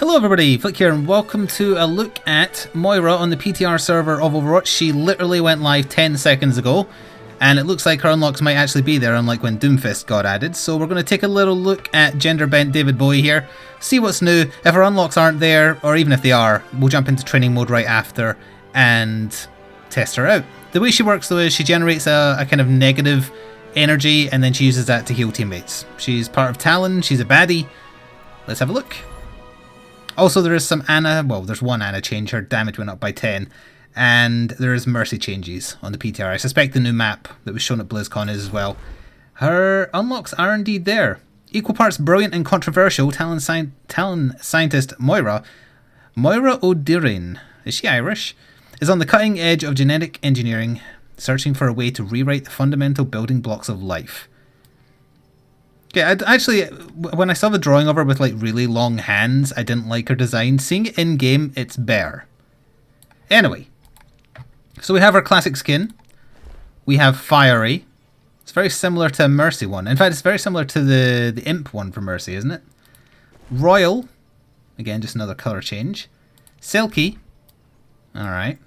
Hello everybody, Flik here and welcome to a look at Moira on the PTR server of Overwatch. She literally went live 10 seconds ago and it looks like her unlocks might actually be there, unlike when Doomfist got added. So we're going to take a little look at gender bent David Bowie here, see what's new. If her unlocks aren't there, or even if they are, we'll jump into training mode right after and test her out. The way she works though is she generates a kind of negative energy and then she uses that to heal teammates. She's part of Talon, she's a baddie. Let's have a look. Also, there is some Ana, well, there's one Ana change, her damage went up by 10, and there is Mercy changes on the PTR. I suspect the new map that was shown at BlizzCon is as well. Her unlocks are indeed there. Equal parts brilliant and controversial, Talon scientist Moira O'Dirin, is she Irish? Is on the cutting edge of genetic engineering, searching for a way to rewrite the fundamental building blocks of life. Yeah, actually, when I saw the drawing of her with like really long hands, I didn't like her design. Seeing it in game, it's bare. Anyway, so we have our classic skin. We have Fiery. It's very similar to a Mercy one. In fact, it's very similar to the Imp one for Mercy, isn't it? Royal. Again, just another colour change. Silky. Alright.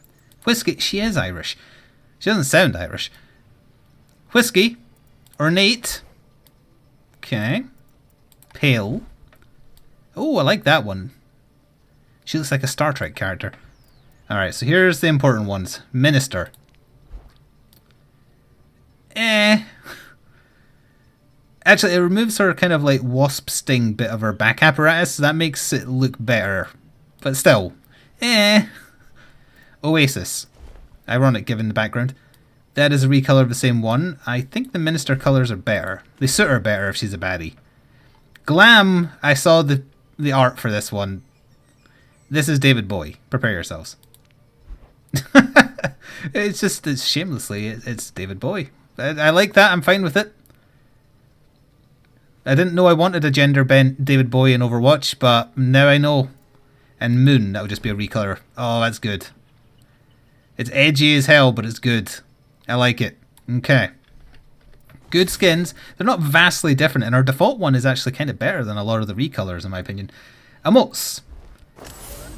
Whiskey. She is Irish. She doesn't sound Irish. Whiskey. Ornate. Okay. Pale. Oh, I like that one. She looks like a Star Trek character. Alright, so here's the important ones. Minister. Actually, it removes her kind of like wasp sting bit of her back apparatus, so that makes it look better. But still. Oasis. Ironic given the background. That is a recolor of the same one. I think the Minister colours are better. They suit her better if she's a baddie. Glam, I saw the art for this one. This is David Bowie. Prepare yourselves. It's shamelessly, it's David Bowie. I like that, I'm fine with it. I didn't know I wanted a gender bent David Bowie in Overwatch, but now I know. And Moon, that would just be a recolor. Oh, that's good. It's edgy as hell, but it's good. I like it. Okay. Good skins. They're not vastly different, and our default one is actually kind of better than a lot of the recolors, in my opinion. Emotes.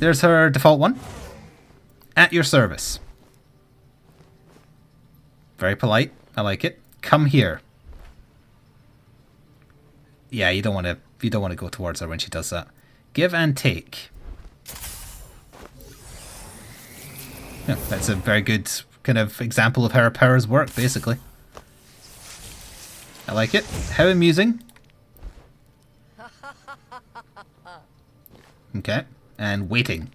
There's her default one. At your service. Very polite. I like it. Come here. Yeah, you don't want to go towards her when she does that. Give and take. Yeah, that's a very good kind of example of how her powers work, basically. I like it. How amusing. Okay. And waiting.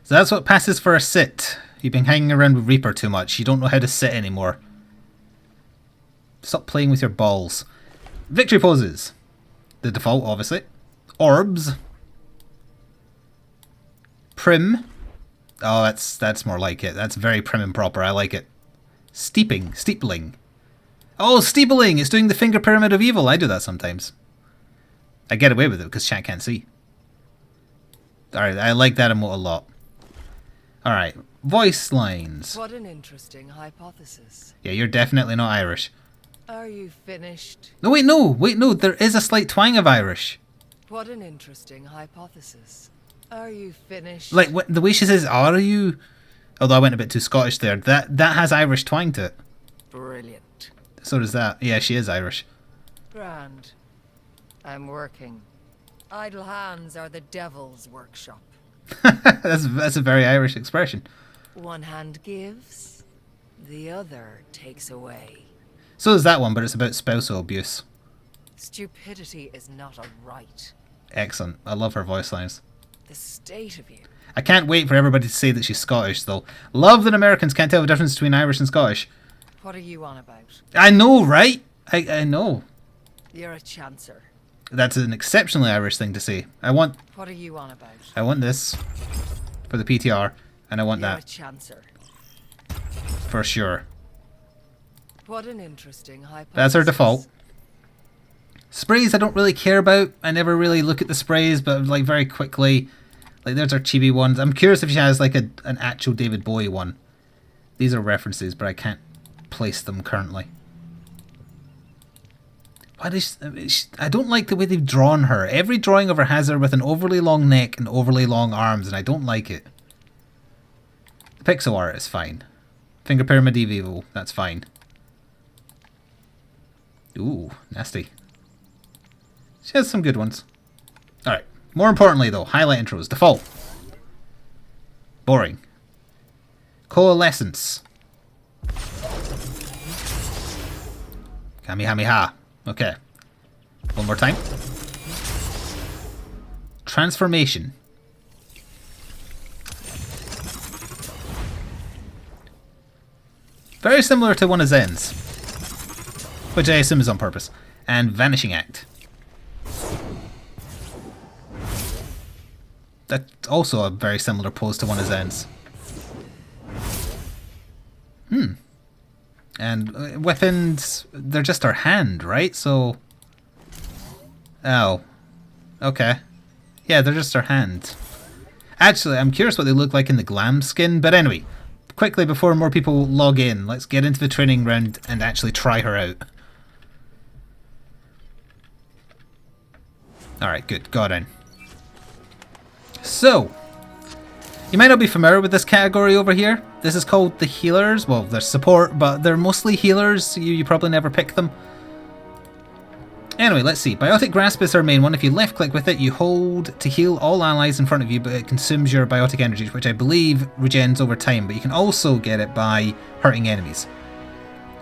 So that's what passes for a sit. You've been hanging around with Reaper too much. You don't know how to sit anymore. Stop playing with your balls. Victory poses. The default, obviously. Orbs. Prim. Oh, that's more like it. That's very prim and proper. I like it. Steepling. Oh, steepling! It's doing the finger pyramid of evil. I do that sometimes. I get away with it because chat can't see. Alright, I like that emote a lot. Alright, voice lines. What an interesting hypothesis. Yeah, you're definitely not Irish. Are you finished? No, wait, no. There is a slight twang of Irish. What an interesting hypothesis. Are you finished? Like the way she says, "Are you?" Although I went a bit too Scottish there. That has Irish twang to it. Brilliant. So does that. Yeah, she is Irish. Grand. I'm working. Idle hands are the devil's workshop. that's a very Irish expression. One hand gives, the other takes away. So does that one, but it's about spousal abuse. Stupidity is not a right. Excellent. I love her voice lines. The state of you. I can't wait for everybody to say that she's Scottish, though. Love that Americans can't tell the difference between Irish and Scottish. What are you on about? I know, right? I know. You're a chancer. That's an exceptionally Irish thing to say. What are you on about? I want this for the PTR, and I want You're that. A chancer. For sure. What an interesting hypothesis. That's our default. Sprays I don't really care about. I never really look at the sprays, but like very quickly. Like there's our chibi ones. I'm curious if she has like an actual David Bowie one. These are references, but I can't place them currently. I don't like the way they've drawn her. Every drawing of her has her with an overly long neck and overly long arms, and I don't like it. The pixel art is fine. Finger Pyramid Evil, that's fine. Ooh, nasty. She has some good ones. Alright, more importantly though, highlight intros. Default. Boring. Coalescence. Kamehameha. Okay. One more time. Transformation. Very similar to one of Zen's, which I assume is on purpose. And Vanishing Act. That's also a very similar pose to one of Zen's. And weapons, they're just her hand, right? So... Oh. Okay. Yeah, they're just her hand. Actually, I'm curious what they look like in the glam skin, but anyway. Quickly, before more people log in, let's get into the training round and actually try her out. Alright, good. Got in. So, you might not be familiar with this category over here. This is called the healers. Well, they're support, but they're mostly healers. You probably never pick them. Anyway, let's see. Mitotic Grasp is our main one. If you left click with it, you hold to heal all allies in front of you, but it consumes your biotic energy, which I believe regens over time, but you can also get it by hurting enemies.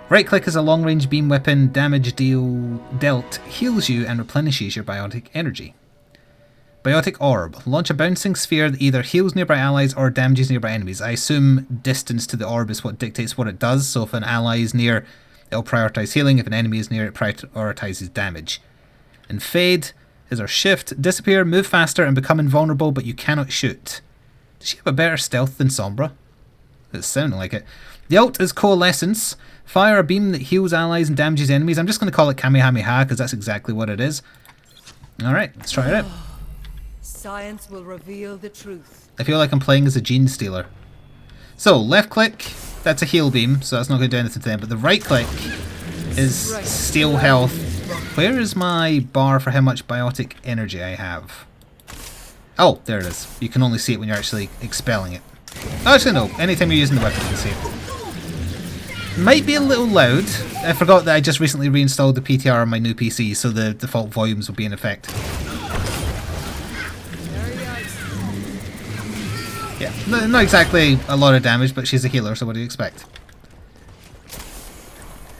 Right click is a long range beam weapon. Damage dealt heals you and replenishes your biotic energy. Biotic Orb. Launch a bouncing sphere that either heals nearby allies or damages nearby enemies. I assume distance to the orb is what dictates what it does, so if an ally is near, it'll prioritize healing. If an enemy is near, it prioritizes damage. And Fade is our shift. Disappear, move faster, and become invulnerable, but you cannot shoot. Does she have a better stealth than Sombra? It's sounding like it. The ult is Coalescence. Fire a beam that heals allies and damages enemies. I'm just going to call it Kamehameha, because that's exactly what it is. Alright, let's try it out. Science will reveal the truth. I feel like I'm playing as a gene stealer. So, left click, that's a heal beam, so that's not going to do anything to them. But the right click is steal health. Where is my bar for how much biotic energy I have? Oh, there it is. You can only see it when you're actually expelling it. Oh, actually no, anytime you're using the weapon you can see it. Might be a little loud. I forgot that I just recently reinstalled the PTR on my new PC, so the default volumes will be in effect. Yeah, not exactly a lot of damage, but she's a healer, so what do you expect?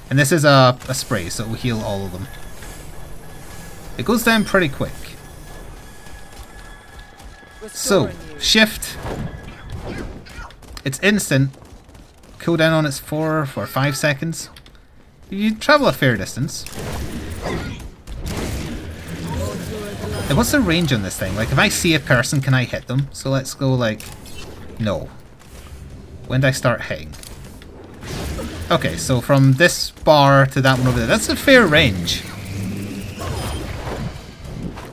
And this is a spray, so it will heal all of them. It goes down pretty quick. So, shift. It's instant. Cooldown on it's 4 for 5 seconds. You travel a fair distance. And what's the range on this thing? Like, if I see a person, can I hit them? So let's go like... No. When did I start hitting? Okay, so from this bar to that one over there, that's a fair range.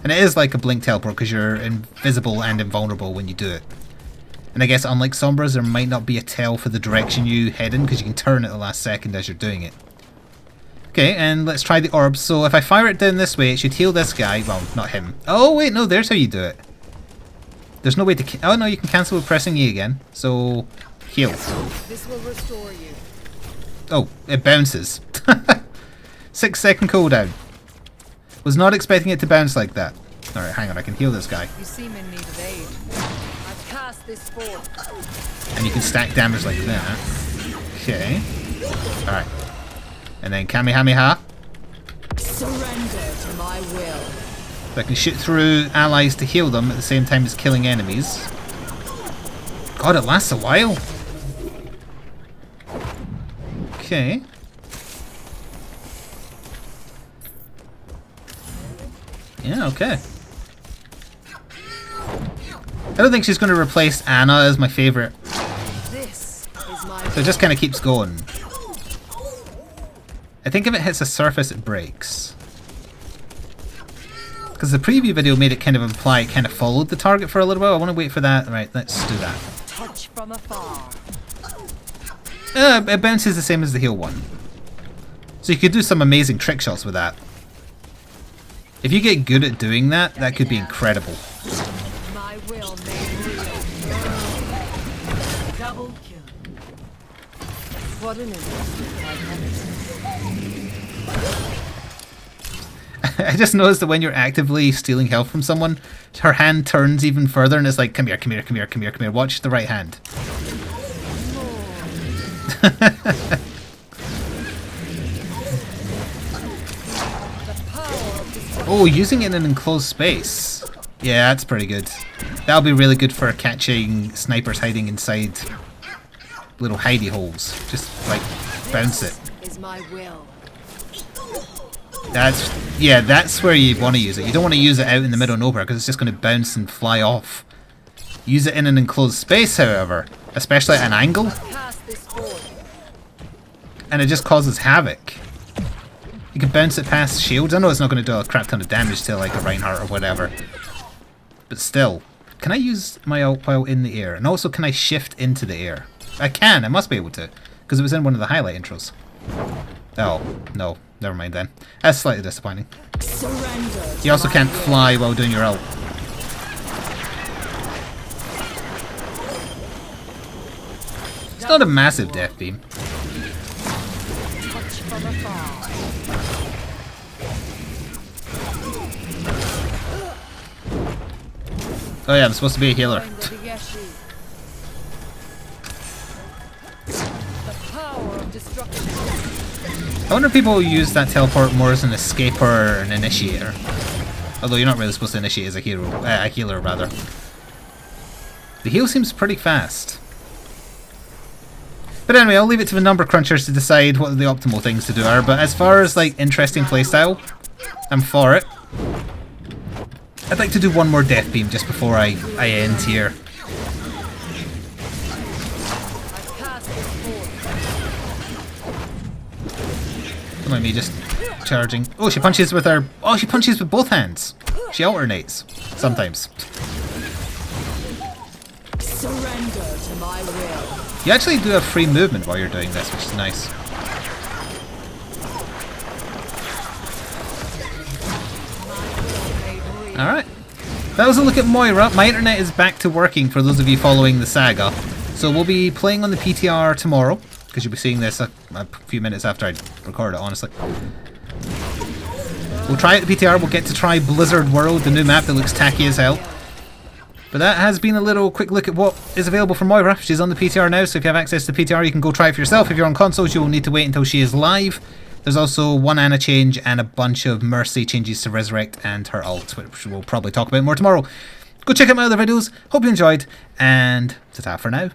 And it is like a blink teleport because you're invisible and invulnerable when you do it. And I guess unlike Sombra's, there might not be a tell for the direction you head in because you can turn at the last second as you're doing it. Okay, and let's try the orbs. So if I fire it down this way, it should heal this guy. Well, not him. Oh wait, no, there's how you do it. There's no way to... Oh no, you can cancel with pressing E again. So, heal. This will restore you. Oh, it bounces. 6 second cooldown. Was not expecting it to bounce like that. Alright, hang on, I can heal this guy. You seem in need of aid. I've cast this forth. And you can stack damage like that. Okay. Alright. And then Kamehameha. Surrender to my will. So I can shoot through allies to heal them at the same time as killing enemies. God, it lasts a while. Okay. Yeah, okay. I don't think she's going to replace Anna as my favourite. So it just kind of keeps going. I think if it hits a surface, it breaks. Because the preview video made it kind of imply it kind of followed the target for a little while. I want to wait for that. Right, let's do that. Touch from afar. It bounces the same as the heal one. So you could do some amazing trick shots with that. If you get good at doing that, that could be incredible. My will made real. Double kill. What an I just noticed that when you're actively stealing health from someone, her hand turns even further and it's like, come here, come here, come here, come here, come here. Watch the right hand. Oh, using it in an enclosed space. Yeah, that's pretty good. That'll be really good for catching snipers hiding inside little hidey holes. Just like bounce it. is my will. That's where you want to use it. You don't want to use it out in the middle of nowhere because it's just going to bounce and fly off. Use it in an enclosed space, however, especially at an angle, Pass this forward. and it just causes havoc. You can bounce it past shields. I know it's not going to do a crap ton of damage to like a Reinhardt or whatever, but still. Can I use my ult while in the air? And also, can I shift into the air? I can. I must be able to, because it was in one of the highlight intros. Oh, no. Never mind then. That's slightly disappointing. You also can't fly while doing your ult. It's not a massive death beam. Touch from afar. Oh yeah, I'm supposed to be a healer. The power of destruction. I wonder if people use that teleport more as an escape or an initiator. Although you're not really supposed to initiate as a hero, a healer rather. The heal seems pretty fast. But anyway, I'll leave it to the number crunchers to decide what the optimal things to do are. But as far as like interesting playstyle, I'm for it. I'd like to do one more death beam just before I end here. Don't mind me just charging. Oh, she punches with her. Oh, she punches with both hands. She alternates sometimes. Surrender to my will. You actually do have free movement while you're doing this, which is nice. Alright. That was a look at Moira. My internet is back to working for those of you following the saga. So we'll be playing on the PTR tomorrow, because you'll be seeing this a few minutes after I record it, honestly. We'll try it at the PTR. We'll get to try Blizzard World, the new map that looks tacky as hell. But that has been a little quick look at what is available for Moira. She's on the PTR now, so if you have access to the PTR, you can go try it for yourself. If you're on consoles, you will need to wait until she is live. There's also one Ana change and a bunch of Mercy changes to Resurrect and her ult, which we'll probably talk about more tomorrow. Go check out my other videos. Hope you enjoyed, and ta-ta for now.